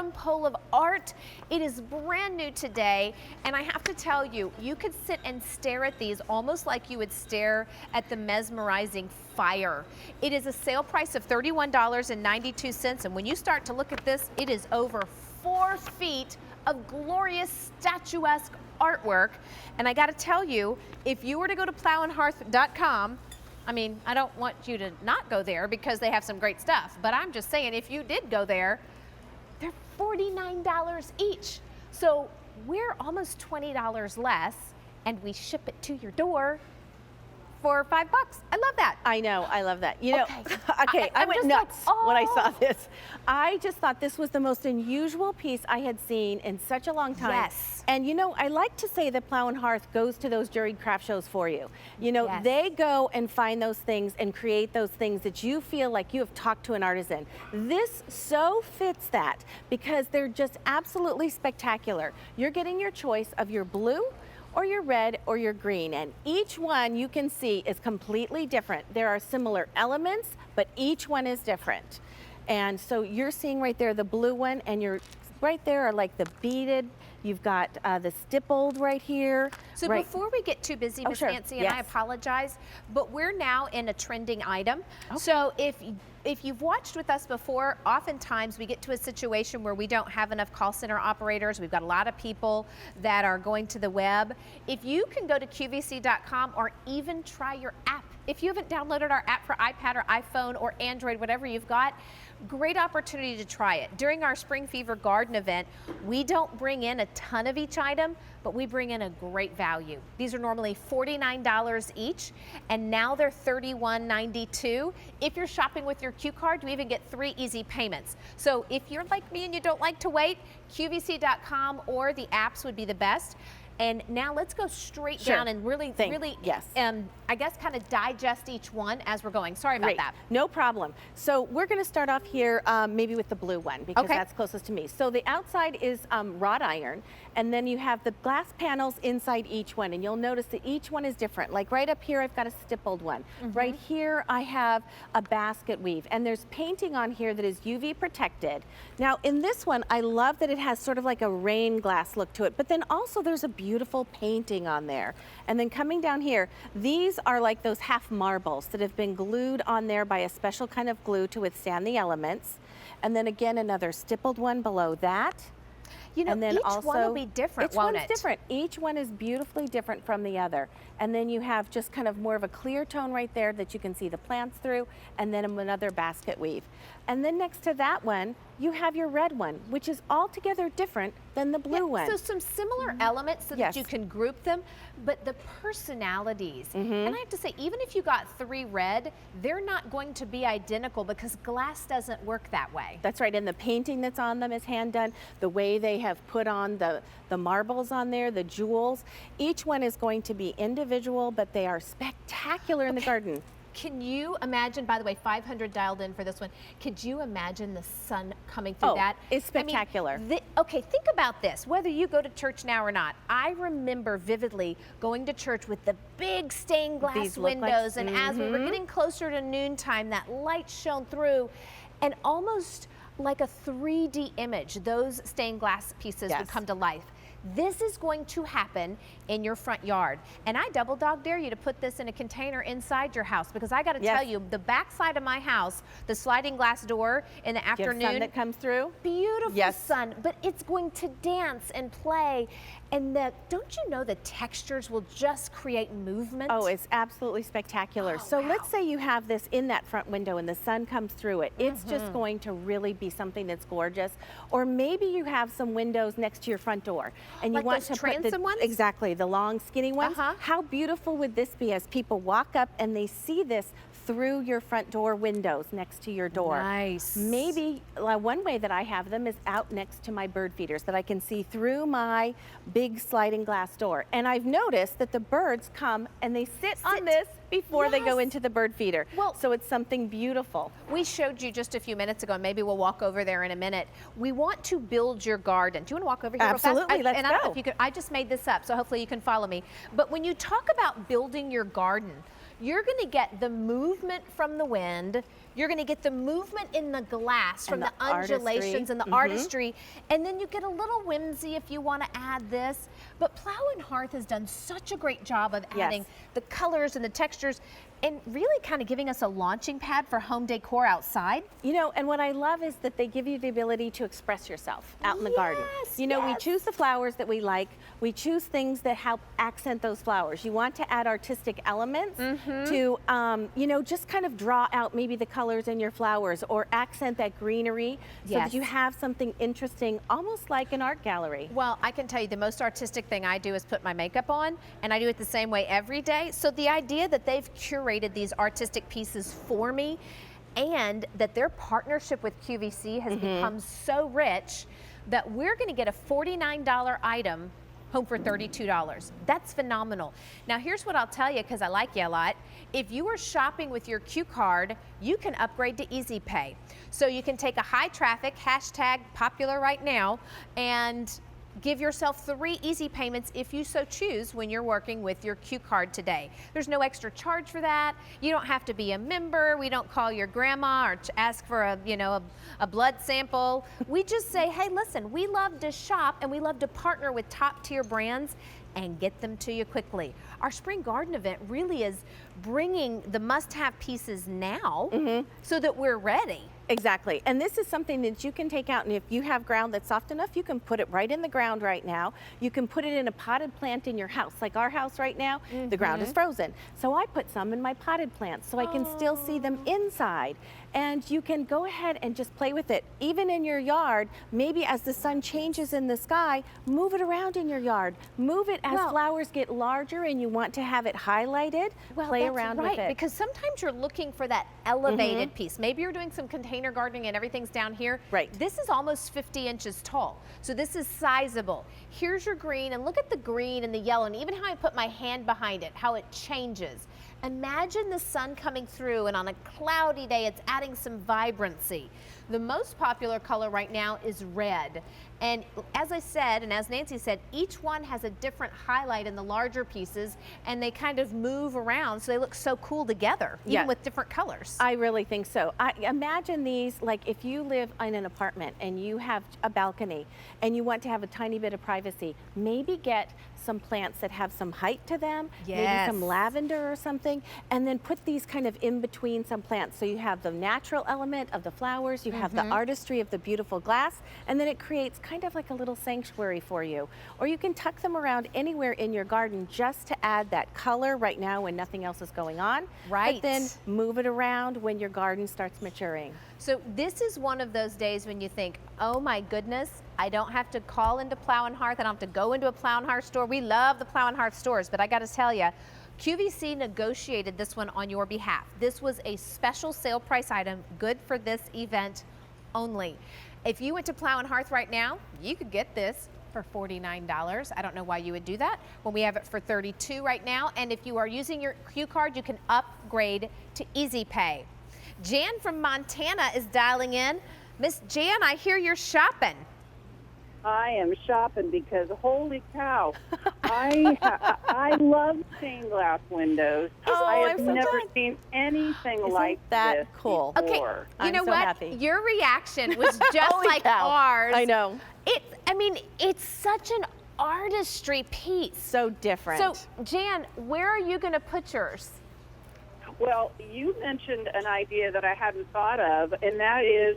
awesome pole of art. It is brand new today, and I have to tell you, you could sit and stare at these almost like you would stare at the mesmerizing fire. It is a sale price of $31.92, and when you start to look at this, it is over 4 feet of glorious statuesque artwork. And I got to tell you, if you were to go to plowandhearth.com, I mean, I don't want you to not go there because they have some great stuff, but I'm just saying, if you did go there, they're $49 each. So we're almost $20 less, and we ship it to your door for $5. I love that. I know, I love that. You know, okay, I went nuts when I saw oh. this. I just thought this was the most unusual piece I had seen in such a long time. Yes. And you know, I like to say that Plow and Hearth goes to those juried craft shows for you. You know, Yes. they go and find those things and create those things that you feel like you have talked to an artisan. This so fits that because they're just absolutely spectacular. You're getting your choice of your blue, or your red, or your green, and each one you can see is completely different. There are similar elements, but each one is different. And so you're seeing right there the blue one, and you're right there are like the beaded. You've got the stippled right here. So right. before we get too busy, Miss sure. Nancy, and Yes. I apologize, but we're now in a trending item. Okay. So if you've watched with us before, oftentimes we get to a situation where we don't have enough call center operators. We've got a lot of people that are going to the web. If you can go to QVC.com or even try your app. If you haven't downloaded our app for iPad or iPhone or Android, whatever you've got, great opportunity to try it. During our Spring Fever Garden event, we don't bring in a ton of each item, but we bring in a great value. These are normally $49 each, and now they're $31.92. If you're shopping with your Q card, you even get 3 easy payments. So if you're like me and you don't like to wait, QVC.com or the apps would be the best. And now let's go straight down and really, yes. I guess kind of digest each one as we're going. Sorry about Great. that. No problem. So we're going to start off here maybe with the blue one because that's closest to me. So the outside is wrought iron, and then you have the glass panels inside each one, and you'll notice that each one is different. Like right up here, I've got a stippled one. Right here, I have a basket weave, and there's painting on here that is UV protected. Now in this one, I love that it has sort of like a rain glass look to it, but then also there's a beautiful painting on there. And then coming down here, these are like those half marbles that have been glued on there by a special kind of glue to withstand the elements. And then again, another stippled one below that. You know, and then each also, one will be different, each won't one's it? different. Each one is beautifully different from the other. And then you have just kind of more of a clear tone right there that you can see the plants through, and then another basket weave. And then next to that one, you have your red one, which is altogether different than the blue one. So some similar elements so that you can group them, but the personalities. And I have to say, even if you got 3 red, they're not going to be identical because glass doesn't work that way. That's right, and the painting that's on them is hand done. The way they have put on the marbles on there, the jewels, each one is going to be individual, but they are spectacular in the garden. Can you imagine, by the way, 500 dialed in for this one, could you imagine the sun coming through that? It's spectacular. I mean, okay, think about this, whether you go to church now or not. I remember vividly going to church with the big stained glass windows, and as we were getting closer to noontime, that light shone through, and almost like a 3D image, those stained glass pieces would come to life. This is going to happen in your front yard. And I double dog dare you to put this in a container inside your house, because I got to tell you, the back side of my house, the sliding glass door in the afternoon. Sun that comes through? Beautiful sun, but it's going to dance and play. And don't you know the textures will just create movement? Oh, it's absolutely spectacular. So let's say you have this in that front window and the sun comes through it. It's just going to really be something that's gorgeous. Or maybe you have some windows next to your front door and you like want those to put transom ones? Exactly, the long skinny ones. How beautiful would this be as people walk up and they see this through your front door windows next to your door? Nice. Maybe one way that I have them is out next to my bird feeders that I can see through my big sliding glass door. And I've noticed that the birds come and they sit on this before they go into the bird feeder. Well, so it's something beautiful. We showed you just a few minutes ago, and maybe we'll walk over there in a minute. We want to build your garden. Do you want to walk over here real fast? Absolutely, let's I don't know if you could, I just made this up, so hopefully you can follow me. But when you talk about building your garden, you're going to get the movement from the wind. You're going to get the movement in the glass from And the the undulations artistry. and the artistry, and then you get a little whimsy if you want to add this. But Plow and Hearth has done such a great job of adding the colors and the textures and really kind of giving us a launching pad for home decor outside. You know, and what I love is that they give you the ability to express yourself out in the garden. You know, we choose the flowers that we like. We choose things that help accent those flowers. You want to add artistic elements to, you know, just kind of draw out maybe the colors in your flowers or accent that greenery so that you have something interesting, almost like an art gallery. Well, I can tell you the most artistic thing I do is put my makeup on, and I do it the same way every day. So the idea that they've curated these artistic pieces for me and that their partnership with QVC has become so rich that we're going to get a $49 item home for $32. That's phenomenal. Now here's what I'll tell you, because I like you a lot. If you are shopping with your Q card, you can upgrade to Easy Pay. So you can take a high traffic, hashtag popular right now, and give yourself 3 easy payments if you so choose when you're working with your Q card today. There's no extra charge for that. You don't have to be a member. We don't call your grandma or ask for a, you know, a blood sample. We just say, hey, listen, we love to shop and we love to partner with top tier brands and get them to you quickly. Our spring garden event really is bringing the must-have pieces now so that we're ready. Exactly, and this is something that you can take out, and if you have ground that's soft enough, you can put it right in the ground right now. You can put it in a potted plant in your house. Like our house right now, the ground is frozen. So I put some in my potted plants so I can still see them inside. And you can go ahead and just play with it. Even in your yard, maybe as the sun changes in the sky, move it around in your yard. Move it as flowers get larger and you want to have it highlighted. Play around with it. Because sometimes you're looking for that elevated piece. Maybe you're doing some container gardening and everything's down here. Right. This is almost 50 inches tall. So this is sizable. Here's your green, and look at the green and the yellow, and even how I put my hand behind it, how it changes. Imagine the sun coming through, and on a cloudy day, it's adding some vibrancy. The most popular color right now is red. And as I said, and as Nancy said, each one has a different highlight in the larger pieces, and they kind of move around, so they look so cool together, even with different colors. I really think so. I imagine these, like if you live in an apartment and you have a balcony and you want to have a tiny bit of privacy, maybe get some plants that have some height to them, maybe some lavender or something, and then put these kind of in between some plants. So you have the natural element of the flowers, you have the artistry of the beautiful glass, and then it creates kind of like a little sanctuary for you. Or you can tuck them around anywhere in your garden just to add that color right now when nothing else is going on. But then move it around when your garden starts maturing. So this is one of those days when you think, oh my goodness, I don't have to call into Plow and Hearth. I don't have to go into a Plow and Hearth store. We love the Plow and Hearth stores, but I got to tell you, QVC negotiated this one on your behalf. This was a special sale price item, good for this event only. If you went to Plow and Hearth right now, you could get this for $49. I don't know why you would do that when we have it for $32 right now. And if you are using your Q card, you can upgrade to Easy Pay. Jan from Montana is dialing in. Miss Jan, I hear you're shopping. I am shopping because holy cow, I love stained glass windows. I have never seen anything like that this cool. before. Okay, you know so what? happy. Your reaction was just like ours. I know. I mean, it's such an artistry piece. So different. So, Jan, where are you going to put yours? Well, you mentioned an idea that I hadn't thought of, and that is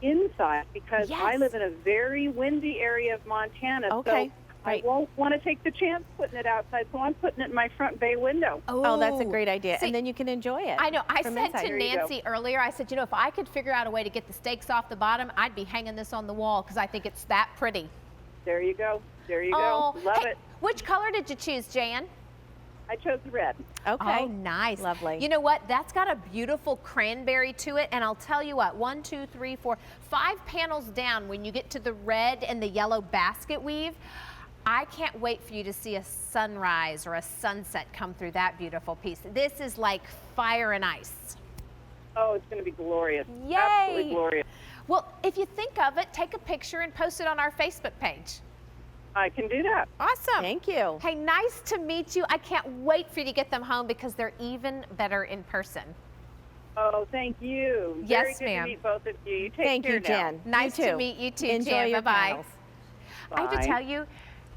inside, because I live in a very windy area of Montana. So I won't want to take the chance putting it outside, so I'm putting it in my front bay window. Oh, that's a great idea. And then you can enjoy it. I know. I said to Nancy earlier, I said, you know, if I could figure out a way to get the stakes off the bottom, I'd be hanging this on the wall because I think it's that pretty. There you go. There you go. Love it. Which color did you choose, Jan? I chose red. Okay. Oh, nice. Lovely. You know what? That's got a beautiful cranberry to it. And I'll tell you what, 1, 2, 3, 4, 5 panels down when you get to the red and the yellow basket weave, I can't wait for you to see a sunrise or a sunset come through that beautiful piece. This is like fire and ice. Oh, it's going to be glorious. Yay. Absolutely glorious. Well, if you think of it, take a picture and post it on our Facebook page. I can do that. Awesome. Thank you. Hey, nice to meet you. I can't wait for you to get them home because they're even better in person. Oh, thank you. Yes, Very good ma'am. to meet both of you. You take Thank care you, now. Jen. Nice You to too. meet you too, Enjoy Jen. your Bye-bye. panels. I have to Bye. tell you,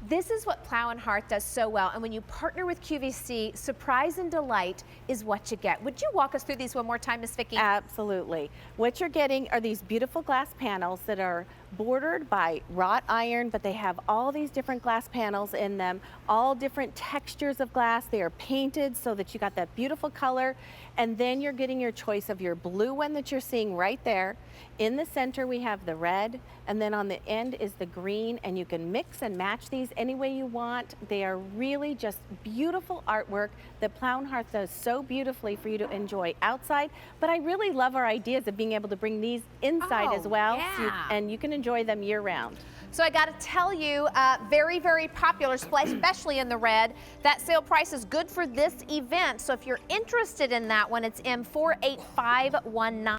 this is what Plow Hearth does so well, and when you partner with QVC, surprise and delight is what you get. Would you walk us through these one more time, Miss Vicki? Absolutely. What you're getting are these beautiful glass panels that are bordered by wrought iron, but they have all these different glass panels in them, all different textures of glass. They are painted so that you got that beautiful color, and then you're getting your choice of your blue one that you're seeing right there. In the center we have the red, and then on the end is the green, and you can mix and match these any way you want. They are really just beautiful artwork that Plow Hearth does so beautifully for you to enjoy outside. But I really love our ideas of being able to bring these inside as well, yeah. and you can enjoy them year round. So I got to tell you, very, very popular, especially in the red. That sale price is good for this event. So if you're interested in that one, it's M48519.